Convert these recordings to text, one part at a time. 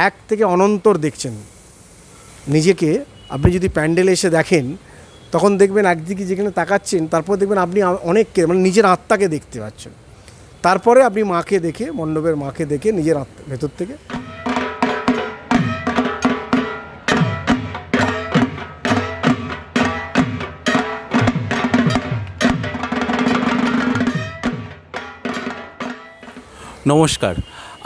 এক থেকে অনন্তর দেখছেন নিজেকে। আপনি যদি প্যান্ডেলে এসে দেখেন তখন দেখবেন একদিকে যেখানে তাকাচ্ছেন তারপর দেখবেন আপনি অনেককে মানে নিজের আত্মাকে দেখতে পাচ্ছেন। তারপরে আপনি মাকে দেখে, মণ্ডপের মাকে দেখে নিজের আত্মা ভেতর থেকে নমস্কার,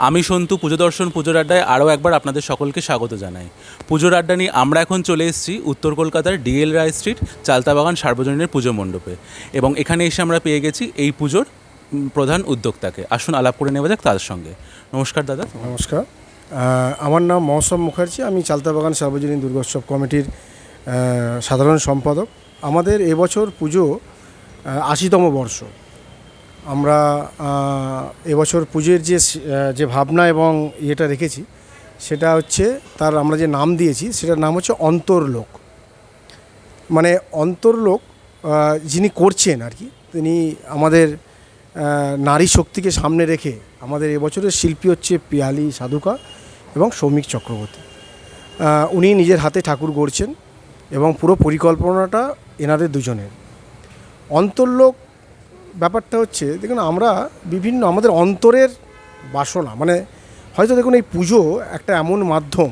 আমি সন্তু। পুজো দর্শন পুজোর আড্ডায় আরও একবার আপনাদের সকলকে স্বাগত জানাই। পুজোর আড্ডা নিয়ে আমরা এখন চলে এসেছি উত্তর কলকাতার ডিএল রায় স্ট্রিট চালতাবাগান সার্বজনীনের পুজো মণ্ডপে, এবং এখানে এসে আমরা পেয়ে গেছি এই পুজোর প্রধান উদ্যোক্তাকে। আসুন আলাপ করে নেওয়া যাক তাদের সঙ্গে। নমস্কার দাদা। নমস্কার, আমার নাম মৌসম মুখার্জি। আমি চালতাবাগান সার্বজনীন দুর্গোৎসব কমিটির সাধারণ সম্পাদক। আমাদের এবছর পুজো ৮০তম বর্ষ। আমরা এবছর পুজোর যে ভাবনা এবং ইয়েটা রেখেছি সেটা হচ্ছে, তার আমরা যে নাম দিয়েছি সেটার নাম হচ্ছে অন্তর্লোক। মানে অন্তর্লোক যিনি করছেন আর কি, তিনি আমাদের নারী শক্তিকে সামনে রেখে আমাদের এবছরের শিল্পী হচ্ছে পিয়ালি সাধুকা এবং সৌমিক চক্রবর্তী। উনি নিজের হাতে ঠাকুর গড়ছেন এবং পুরো পরিকল্পনাটা এনাদের দুজনের। অন্তর্লোক ব্যাপারটা হচ্ছে, দেখুন আমরা বিভিন্ন আমাদের অন্তরের বাসনা, মানে হয়তো দেখুন এই পুজো একটা এমন মাধ্যম,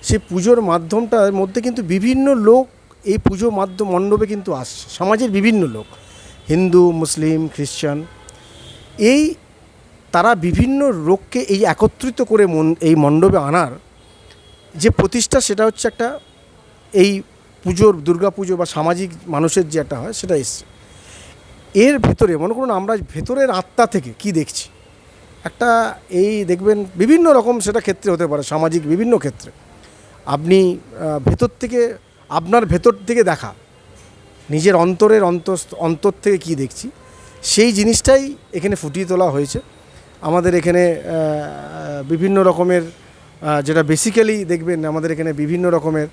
সেই পুজোর মাধ্যমটার মধ্যে কিন্তু বিভিন্ন লোক এই পুজো মণ্ডপে কিন্তু আসছে, সমাজের বিভিন্ন লোক, হিন্দু, মুসলিম, খ্রিশ্চান, এই তারা বিভিন্ন লোককে এই একত্রিত করে এই মণ্ডপে আনার যে প্রতিষ্ঠা, সেটা হচ্ছে একটা এই পুজোর দুর্গা পুজো বা সামাজিক মানুষের যে একটা হয় সেটা এসছে। এর ভেতরে মনে করুন আমরা ভেতরের আত্মা থেকে কি দেখছি, একটা এই দেখবেন বিভিন্ন রকম সেটা ক্ষেত্রে হতে পারে, সামাজিক বিভিন্ন ক্ষেত্রে আপনি ভেতর থেকে আপনার ভেতর থেকে দেখা নিজের অন্তরের অন্তর থেকে কি দেখছি, সেই জিনিসটাই এখানে ফুটিয়ে তোলা হয়েছে। আমাদের এখানে বিভিন্ন রকমের যেটা বেসিক্যালি দেখবেন আমাদের এখানে বিভিন্ন রকমের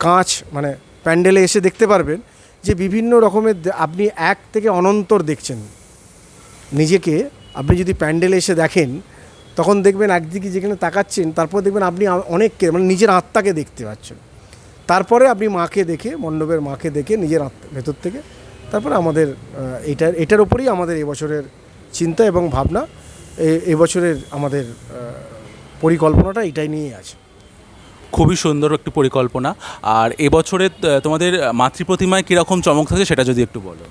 কাঁচ, মানে প্যান্ডেলে এসে দেখতে পারবেন যে বিভিন্ন রকমের আপনি এক থেকে অনন্তর দেখছেন নিজেকে। আপনি যদি প্যান্ডেলে এসে দেখেন তখন দেখবেন একদিকে যেখানে তাকাচ্ছেন তারপর দেখবেন আপনি অনেককে মানে নিজের আত্মাকে দেখতে পাচ্ছেন। তারপরে আপনি মাকে দেখে, মণ্ডপের মাকে দেখে নিজের আত্মা ভেতর থেকে, তারপরে আমাদের এটার উপরেই আমাদের এবছরের চিন্তা এবং ভাবনা। এবছরের আমাদের পরিকল্পনাটা এটাই নিয়ে আছে। খুবই সুন্দর একটি পরিকল্পনা। আর এবছরে তোমাদের মাতৃপ্রতিমায় কীরকম চমক থাকে সেটা যদি একটু বলো।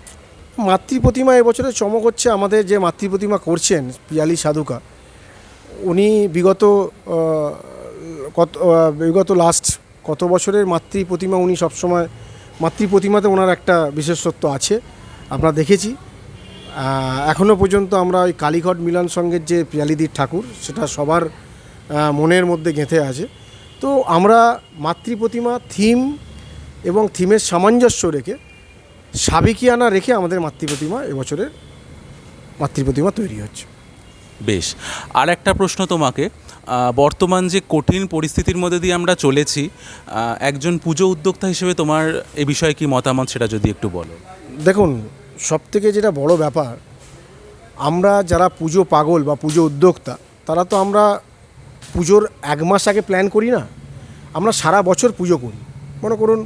মাতৃপ্রতিমা এবছরের চমক হচ্ছে, আমাদের যে মাতৃপ্রতিমা করছেন পিয়ালি সাধুকা, উনি বিগত লাস্ট কত বছরের মাতৃপ্রতিমা উনি সবসময় মাতৃপ্রতিমাতে ওনার একটা বিশেষত্ব আছে, আমরা দেখেছি। এখনও পর্যন্ত আমরা ওই কালীঘট মিলন সঙ্গের যে পিয়ালিদির ঠাকুর, সেটা সবার মনের মধ্যে গেঁথে আছে। তো আমরা মাতৃপ্রতিমা থিম এবং থিমের সামঞ্জস্য রেখে, সাবেকিয়ানা রেখে আমাদের এবছরের মাতৃপ্রতিমা তৈরি হচ্ছে। বেশ, আর একটা প্রশ্ন তোমাকে। বর্তমান যে কঠিন পরিস্থিতির মধ্যে দিয়ে আমরা চলেছি, একজন পুজো উদ্যোক্তা হিসেবে তোমার এ বিষয়ে কি মতামত সেটা যদি একটু বলো। দেখুন, সবথেকে যেটা বড় ব্যাপার, আমরা যারা পুজো পাগল বা পুজো উদ্যোক্তা, তারা তো আমরা পুজোর 1 মাস আগে প্ল্যান করি না, আমরা সারা বছর পুজো করি। মনে করুন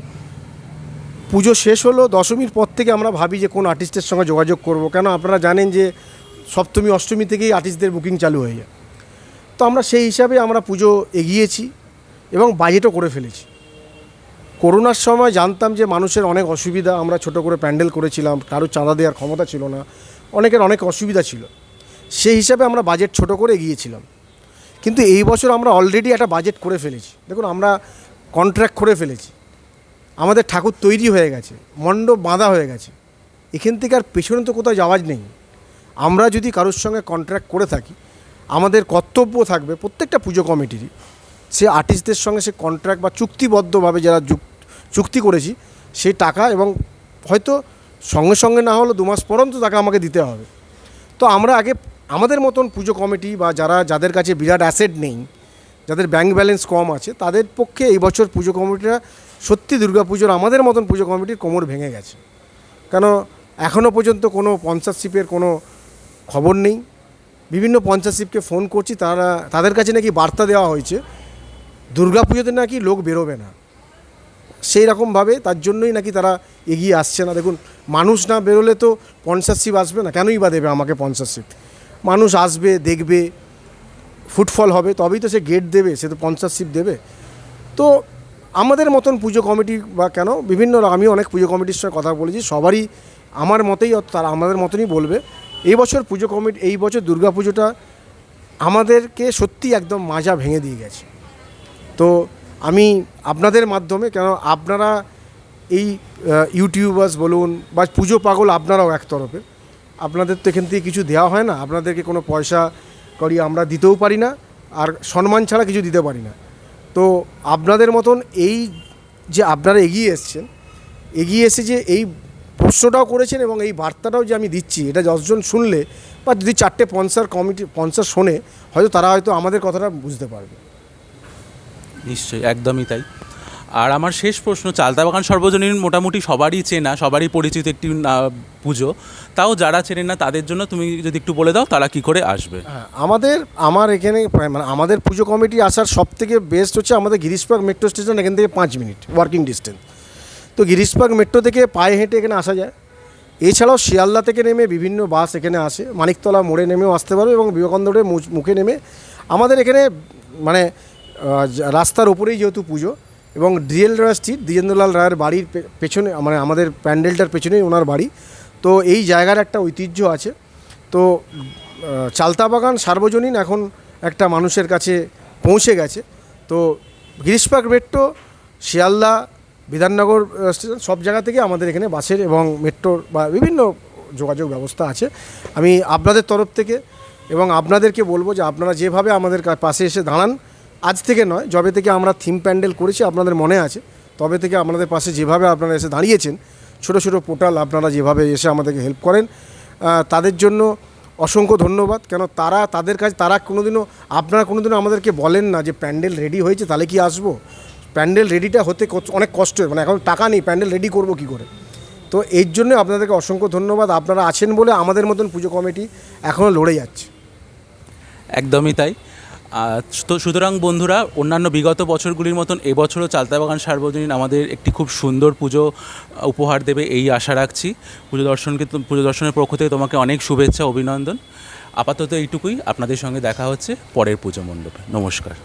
পুজো শেষ হলো, দশমীর পর থেকে আমরা ভাবি যে কোন আর্টিস্টের সঙ্গে যোগাযোগ করব, কেন আপনারা জানেন যে সপ্তমী অষ্টমী থেকেই আর্টিস্টদের বুকিং চালু হয়ে যায়। তো আমরা সেই হিসাবে আমরা পুজো এগিয়েছি এবং বাজেটও করে ফেলেছি। করোনার সময় জানতাম যে মানুষের অনেক অসুবিধা, আমরা ছোট করে প্যান্ডেল করেছিলাম, কারো চাঁদা দেওয়ার ক্ষমতা ছিল না, অনেকের অনেক অসুবিধা ছিল, সেই হিসাবে আমরা বাজেট ছোট করে এগিয়েছিলাম। কিন্তু এই বছর আমরা অলরেডি একটা বাজেট করে ফেলেছি। দেখুন, আমরা কন্ট্রাক্ট করে ফেলেছি, আমাদের ঠাকুর তৈরি হয়ে গেছে, মণ্ডপ বাঁধা হয়ে গেছে। এখান থেকে আর পেছনে তো কোথাও যাওয়ার নেই। আমরা যদি কারোর সঙ্গে কন্ট্রাক্ট করে থাকি, আমাদের কর্তব্য থাকবে প্রত্যেকটা পুজো কমিটিরই, সে আর্টিস্টদের সঙ্গে সে কন্ট্রাক্ট বা চুক্তিবদ্ধভাবে যারা চুক্তি করেছি সেই টাকা, এবং হয়তো সঙ্গে সঙ্গে না হলেও 2 মাস পর্যন্ত টাকা আমাকে দিতে হবে। তো আমরা আগে আমাদের মতন পুজো কমিটি বা যাদের কাছে বিরাট অ্যাসেট নেই, যাদের ব্যাংক ব্যালেন্স কম আছে, তাদের পক্ষে এই বছর পুজো কমিটিরা সত্যি দুর্গাপুজোর আমাদের মতন পুজো কমিটির কোমর ভেঙে গেছে। কেন এখনও পর্যন্ত কোনো স্পন্সরশিপের কোনো খবর নেই, বিভিন্ন পঞ্চায়েত ফোন করছি, তাদের কাছে নাকি বার্তা দেওয়া হয়েছে দুর্গাপুজোতে নাকি লোক বেরোবে না, সেই রকমভাবে তার জন্যই নাকি তারা এগিয়ে আসছে না। দেখুন, মানুষ না বেরোলে তো স্পন্সরশিপ আসবে না, কেনই বা দেবে আমাকে স্পন্সরশিপ? মানুষ আসবে, দেখবে, ফুটফল হবে, তবেই তো সে গেট দেবে, সে তো স্পন্সরশিপ দেবে। তো আমাদের মতন পুজো কমিটি বা কেন বিভিন্ন, আমি অনেক পুজো কমিটির সঙ্গে কথা বলেছি, সবারই আমার মতেই তারা আমাদের মতনই বলবে। এই বছর পুজো কমিটি, এই বছর দুর্গা পুজোটা আমাদেরকে সত্যি একদম মাজা ভেঙে দিয়ে গেছে। তো আমি আপনাদের মাধ্যমে, কেন আপনারা এই ইউটিউবার্স বলুন বা পুজো পাগল আপনারাও এক তরফে, আপনাদের তো এখান থেকে কিছু দেওয়া হয় না, আপনাদেরকে কোনো পয়সা করি আমরা দিতেও পারি না, আর সম্মান ছাড়া কিছু দিতে পারি না। তো আপনাদের মতন এই যে আপনারা এগিয়ে এসছেন, এগিয়ে এসে যে এই প্রশ্নটাও করেছেন এবং এই বার্তাটাও যে আমি দিচ্ছি, এটা 10জন শুনলে বা যদি 4টে স্পন্সর শোনে, হয়তো তারা হয়তো আমাদের কথাটা বুঝতে পারবে। নিশ্চয়ই, একদমই তাই। আর আমার শেষ প্রশ্ন, চালতাবাগান সর্বজনীন মোটামুটি সবারই চেনা, সবারই পরিচিত একটি পুজো, তাও যারা চেনেন না তাদের জন্য তুমি যদি একটু বলে দাও তারা কি করে আসবে? হ্যাঁ, আমার এখানে মানে আমাদের পুজো কমিটি আসার সবথেকে বেস্ট হচ্ছে আমাদের গিরিশপার্ক মেট্রো স্টেশন, এখান থেকে 5 মিনিট ওয়ার্কিং ডিস্টেন্স। তো গিরিশপার্ক মেট্রো থেকে পায়ে হেঁটে এখানে আসা যায়। এছাড়াও শিয়ালদা থেকে নেমে বিভিন্ন বাস এখানে আসে, মানিকতলা মোড়ে নেমেও আসতে পারবে এবং বিবেকানন্দ রোডের মুখে নেমে আমাদের এখানে মানে রাস্তার ওপরেই যেহেতু পুজো, এবং ডিএল রায় স্ট্রিট, দ্বিজেন্দ্রলাল রায়ের বাড়ির পেছনে, মানে আমাদের প্যান্ডেলটার পেছনেই ওনার বাড়ি। তো এই জায়গার একটা ঐতিহ্য আছে। তো চালতাবাগান সার্বজনীন এখন একটা মানুষের কাছে পৌঁছে গেছে। তো গিরিশপার্ক মেট্রো, শিয়ালদা, বিধাননগর স্টেশন, সব জায়গা থেকে আমাদের এখানে বাসের এবং মেট্রোর বা বিভিন্ন যোগাযোগ ব্যবস্থা আছে। আমি আপনাদের তরফ থেকে এবং আপনাদেরকে বলবো যে আপনারা যেভাবে আমাদের পাশে এসে দাঁড়ান, আজ থেকে নয়, যবে থেকে আমরা থিম প্যান্ডেল করেছি আপনাদের মনে আছে, তবে থেকে আপনাদের পাশে যেভাবে আপনারা এসে দাঁড়িয়েছেন, ছোটো ছোটো পোর্টাল আপনারা যেভাবে এসে আমাদেরকে হেল্প করেন, তাদের জন্য অসংখ্য ধন্যবাদ। কেন তারা কোনোদিনও, আপনারা কোনোদিনও আমাদেরকে বলেন না যে প্যান্ডেল রেডি হয়েছে তাহলে কি আসবো। প্যান্ডেল রেডিটা হতে অনেক কষ্টের, মানে এখন টাকা নেই, প্যান্ডেল রেডি করবো কী করে। তো এর জন্য আপনাদেরকে অসংখ্য ধন্যবাদ। আপনারা আছেন বলে আমাদের মতন পুজো কমিটি এখনও লড়ে যাচ্ছে। একদমই তাই। তো সুতরাং বন্ধুরা, অন্যান্য বিগত বছরগুলির মতন এবছরও চালতাবাগান সার্বজনীন আমাদের একটি খুব সুন্দর পুজো উপহার দেবে এই আশা রাখছি। পুজো দর্শনের পক্ষ থেকে তোমাকে অনেক শুভেচ্ছা, অভিনন্দন। আপাতত এইটুকুই, আপনাদের সঙ্গে দেখা হচ্ছে পরের পুজো মণ্ডপে। নমস্কার।